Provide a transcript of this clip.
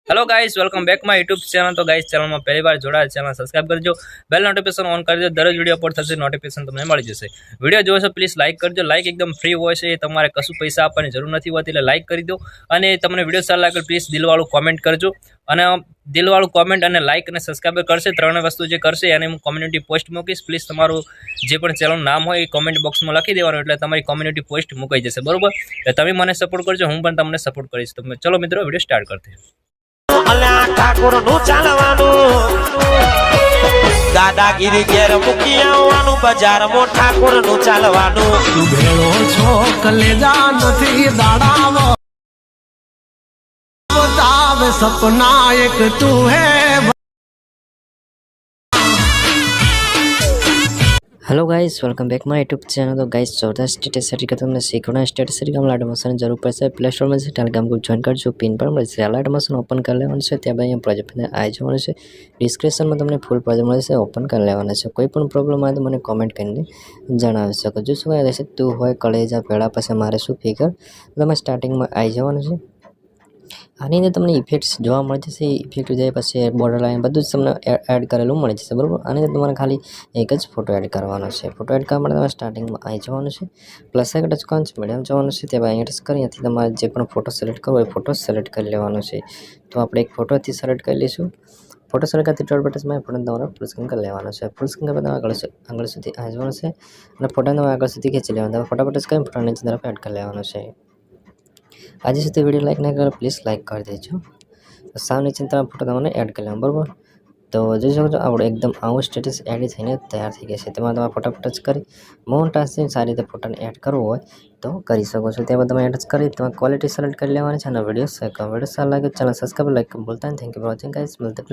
Hello guys welcome back my YouTube channel. तो guys channel में पहली बार जोड़ा चैनल सब्सक्राइब करजो, बेल नोटिफिकेशन ऑन कर दो। दररोज वीडियो अपलोड थશે नोटिफिकेशन તમને મળી જશે। वीडियो જોવો છો પ્લીઝ લાઈક કરજો। લાઈક એકદમ ફ્રી હોય છે, તમારે કશું પૈસા આપવાની જરૂર નથી હોતી, એટલે લાઈક કરી દો। અને તમને વિડિયો સારો લાગે પ્લીઝ દિલવાળું કોમેન્ટ કરજો। અને દિલવાળું કોમેન્ટ અને લાઈક અને સબસ્ક્રાઇબ કરશે, ત્રણ વસ્તુ જે કરશે એને હું કોમ્યુનિટી પોસ્ટ મૂકીશ। પ્લીઝ તમારું જે પણ ચેનલનું નામ હોય એ કોમેન્ટ બોક્સમાં લખી દેવાનું, એટલે તમારી કોમ્યુનિટી પોસ્ટ મુકાઈ જશે, બરોબર? એટલે તમે મને સપોર્ટ કરજો, હું પણ તમને સપોર્ટ કરીશ। તો ચલો મિત્રો વિડિયો સ્ટાર્ટ કરते हैं। ઠાકોર નું ચાલવાનું દાદાગીરી ઘેર મૂકી આવવાનું, બજારમાં ઠાકોર નું ચાલવાનું। તું ભેળો છો કલેજા નથી દાડાવો બતાવે સપના એક તું હે। Hello guys welcome back my YouTube channel. तो गाइस 14 स्टेटस सेट का तुमने सीखना है। स्टेटस सेट का अलर्ट मशीन जरूर पड़े प्ले स्टोर में से टेलीग्राम ग्रुप ज्वाइन करजो। पिन पर મળશે अलर्ट मशीन ओपन कर लेવાનું છે। ત્યાં ભાઈ પ્રોજેક્ટ ને આવી જવાનું છે। ડિસ્ક્રિપ્શનમાં તમને ફૂલ પ્રોજેક્ટ મળશે, ઓપન કરી લેવાના છે। કોઈ પણ પ્રોબ્લેમ આવે તો મને કોમેન્ટ કરીને જણાવી શકો છો। શું કહે છે તું હોય કલેજા પેડા પાસે મારે શું ફિગર, તમે સ્ટાર્ટિંગમાં આવી જવાનું છે। આની અંદર તમને ઇફેક્ટ્સ જોવા મળી જશે। ઇફેક્ટ જાય પછી બોર્ડર લાઈન બધું જ તમને એડ કરેલું મળી જશે, બરાબર? આની અંદર તમારે ખાલી એક જ ફોટો એડ કરવાનો છે। ફોટો એડ કરવા માટે તમારે સ્ટાર્ટિંગમાં આવી જવાનું છે, પ્લસ એક ટચ કોન છે, મીડિયમ જવાનું છે। ત્યાં અહીંયા ટચ કરી ત્યાંથી તમારે જે પણ ફોટો સિલેક્ટ કરવો એ ફોટો સિલેક્ટ કરી લેવાનો છે। તો આપણે એક ફોટોથી સિલેક્ટ કરી લઈશું। ફોટો સિલેક્ટ કરતી ટોલ બટનમાં ફોટો તમારે ફૂલ સ્ક્રીન કરી લેવાનો છે। ફૂલ સ્ક્રીન કરવા આગળ સુધી આવી જવાનું છે અને ફોટાને આગળ સુધી ખેંચી લેવાનો। તમે ફટાફટ કરી ફોટો નીચે તરફ એડ કરી લેવાનો છે। આજે સુધી વિડીયો લાઈક ના કરો પ્લીઝ લાઈક કરી દેજો। સાવ નીચે તમે ફોટો તમને એડ કરી લેવાનો, બરાબર? તો જોઈ શકો છો આપણે એકદમ આવું સ્ટેટસ એડ થઈને તૈયાર થઈ ગયા છે। તેમાં તમારે ફટાફટ ટચ કરી મોન ટાસ્કથી સારી રીતે ફોટાને એડ કરવો હોય તો કરી શકો છો। તેમાં તમે એડ કરી તમારે ક્વોલિટી સિલેક્ટ કરી લેવાની છે અને વિડીયો સારો લાગે ચેનલ સબસ્ક્રાઈબ લાઈક બોલતા thank you for watching guys. મળતા